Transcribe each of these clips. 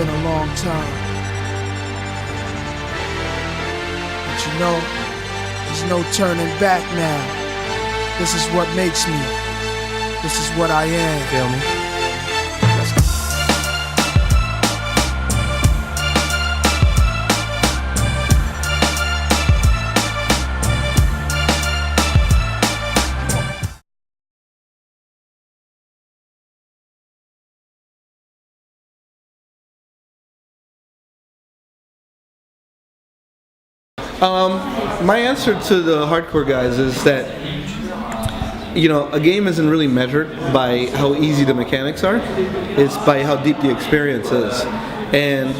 been a long time. But you know, there's no turning back now. This is what makes me. This is what I am. Feel me? Let's go. My answer to the hardcore guys is that, you know, a game isn't really measured by how easy the mechanics are. It's by how deep the experience is. And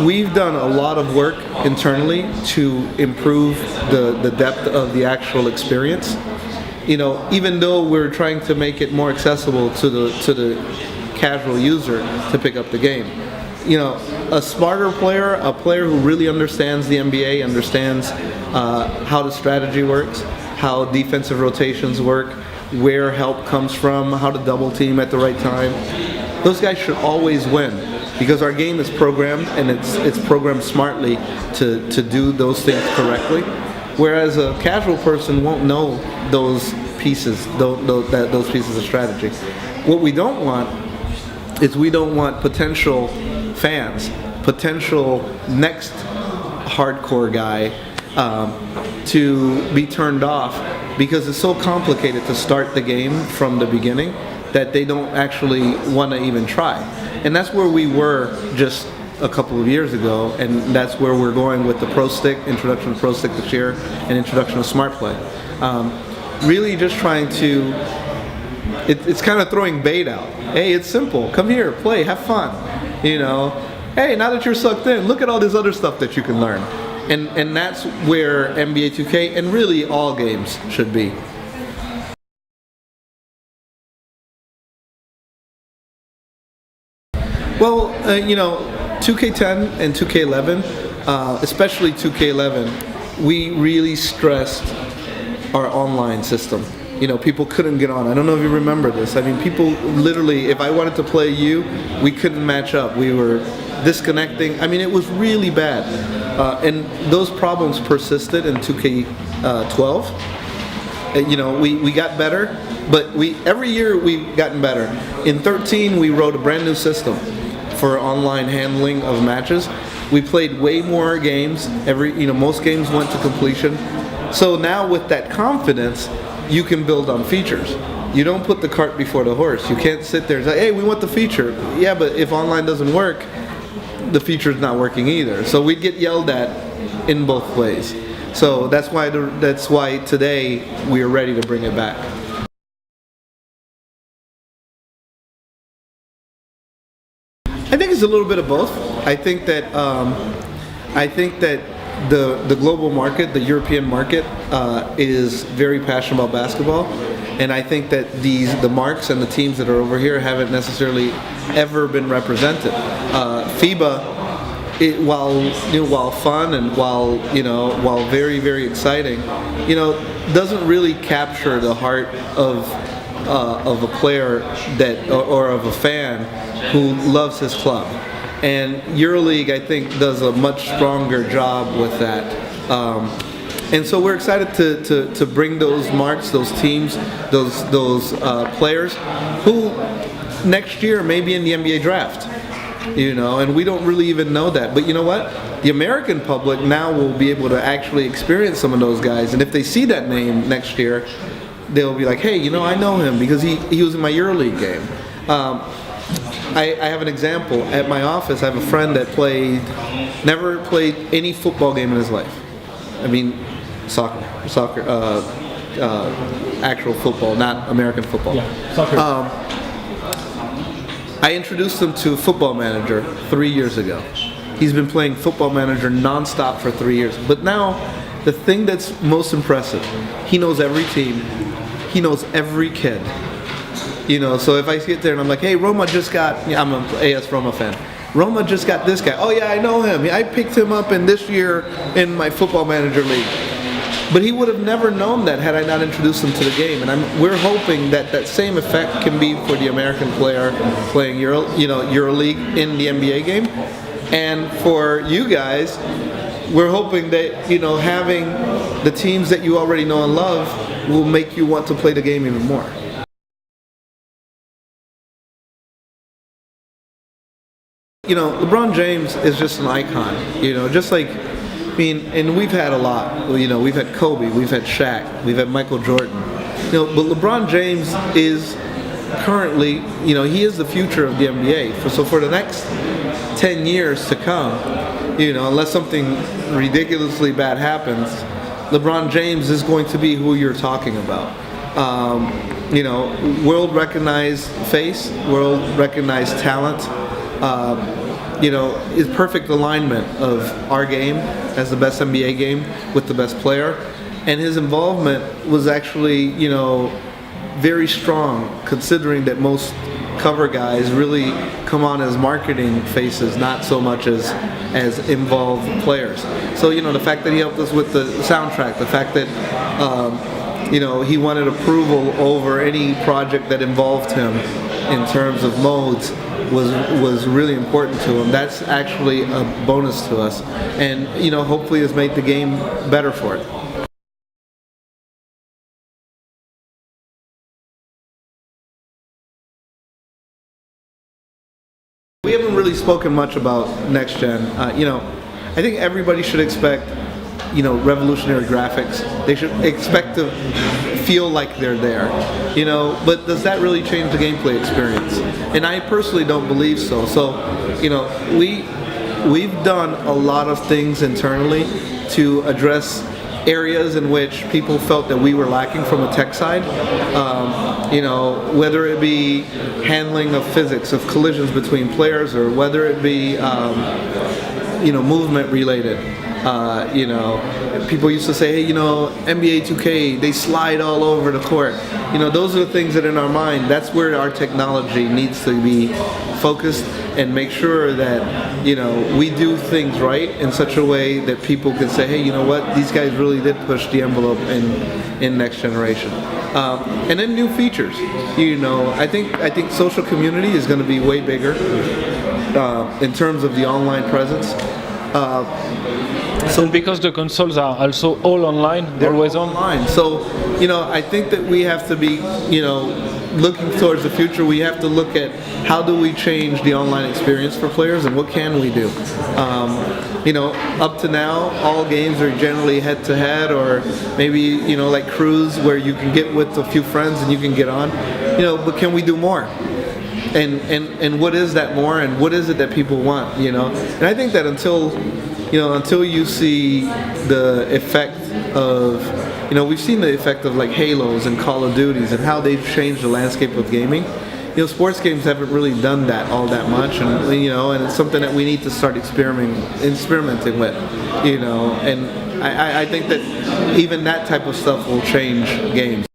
we've done a lot of work internally to improve the depth of the actual experience. You know, even though we're trying to make it more accessible to the casual user to pick up the game. You know, a smarter player, a player who really understands the NBA, understands how the strategy works, how defensive rotations work, where help comes from, how to double team at the right time. Those guys should always win because our game is programmed and it's programmed smartly to do those things correctly. Whereas a casual person won't know those pieces, those pieces of strategy. What we don't want is we don't want potential fans, potential next hardcore guy to be turned off because it's so complicated to start the game from the beginning that they don't actually want to even try. And that's where we were just a couple of years ago, and that's where we're going with the Pro Stick, introduction to Pro Stick this year, and introduction to Smart Play. Really just trying to, it's kind of throwing bait out. Hey, it's simple. Come here, play, have fun. You know, hey, now that you're sucked in, look at all this other stuff that you can learn. And that's where NBA 2K and really all games should be. Well, you know, 2K10 and 2K11, especially 2K11, we really stressed our online system. You know, people couldn't get on. I don't know if you remember this. I mean, people literally, if I wanted to play you, we couldn't match up. We were disconnecting. I mean, it was really bad. And those problems persisted in 2K12. You know, we got better, but every year we've gotten better. In 13, we wrote a brand new system for online handling of matches. We played way more games. Most games went to completion. So now with that confidence, you can build on features. You don't put the cart before the horse. You can't sit there and say, hey, we want the feature. Yeah, but if online doesn't work, the feature's not working either. So we get yelled at in both ways. So that's why today we are ready to bring it back. I think it's a little bit of both. I think that the global market, the European market, is very passionate about basketball, and I think that the marks and the teams that are over here haven't necessarily ever been represented. FIBA, while fun and while very, very exciting, doesn't really capture the heart of a player or of a fan who loves his club. And EuroLeague, I think, does a much stronger job with that. And so we're excited to bring those marks, those teams, those players who next year may be in the NBA draft. And we don't really even know that. But you know what? The American public now will be able to actually experience some of those guys. And if they see that name next year, they'll be like, hey, I know him because he was in my EuroLeague game. I have an example. At my office, I have a friend that never played any football game in his life. I mean, soccer, actual football, not American football. Yeah, soccer. I introduced him to Football Manager 3 years ago. He's been playing Football Manager nonstop for 3 years. But now, the thing that's most impressive, he knows every team, he knows every kid. So if I get there and I'm like, hey, Roma just got, I'm an AS Roma fan. Roma just got this guy. Oh yeah, I know him. I picked him up in this year in my Football Manager league. But he would have never known that had I not introduced him to the game. And we're hoping that that same effect can be for the American player playing EuroLeague in the NBA game. And for you guys, we're hoping that having the teams that you already know and love will make you want to play the game even more. LeBron James is just an icon. Just like, and we've had a lot. We've had Kobe, we've had Shaq, we've had Michael Jordan. But LeBron James is currently, he is the future of the NBA. So for the next 10 years to come, unless something ridiculously bad happens, LeBron James is going to be who you're talking about. World recognized face, world recognized talent. Is perfect alignment of our game as the best NBA game with the best player, and his involvement was actually very strong, considering that most cover guys really come on as marketing faces, not so much as involved players. So the fact that he helped us with the soundtrack, the fact that he wanted approval over any project that involved him in terms of modes was really important to him. That's actually a bonus to us, and hopefully has made the game better for it. We haven't really spoken much about next gen. I think everybody should expect revolutionary graphics. They should expect to feel like they're there, but does that really change the gameplay experience? And I personally don't believe so. So, we've done a lot of things internally to address areas in which people felt that we were lacking from a tech side. Whether it be handling of physics, of collisions between players, or whether it be movement related. People used to say, hey, NBA 2K, they slide all over the court. Those are the things that in our mind, that's where our technology needs to be focused, and make sure that, we do things right in such a way that people can say, hey, you know what, these guys really did push the envelope in next generation. And then new features. I think social community is going to be way bigger in terms of the online presence. So because the consoles are also all online, they're always online. So, I think that we have to be, looking towards the future. We have to look at how do we change the online experience for players, and what can we do. Up to now, all games are generally head-to-head, or maybe, like Cruise, where you can get with a few friends and you can get on. But can we do more? And what is that more, and what is it that people want? And I think that until you see the effect of, we've seen the effect of like Halos and Call of Duties and how they've changed the landscape of gaming. Sports games haven't really done that all that much, and and it's something that we need to start experimenting with. And I think that even that type of stuff will change games.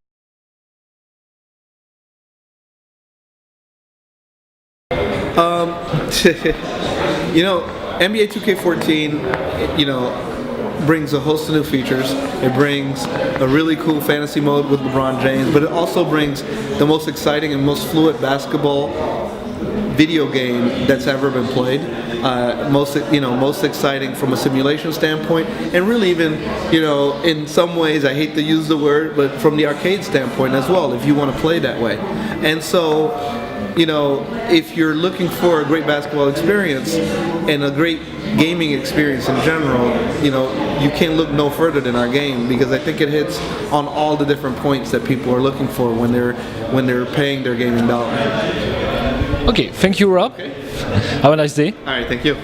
NBA 2K14, brings a host of new features. It brings a really cool fantasy mode with LeBron James, but it also brings the most exciting and most fluid basketball video game that's ever been played. Most exciting from a simulation standpoint, and really even, in some ways, I hate to use the word, but from the arcade standpoint as well, if you want to play that way. And so, if you're looking for a great basketball experience and a great gaming experience in general, you can't look no further than our game, because I think it hits on all the different points that people are looking for when they're paying their gaming dollar. Okay, thank you, Rob. Okay. Have a nice day. All right, thank you.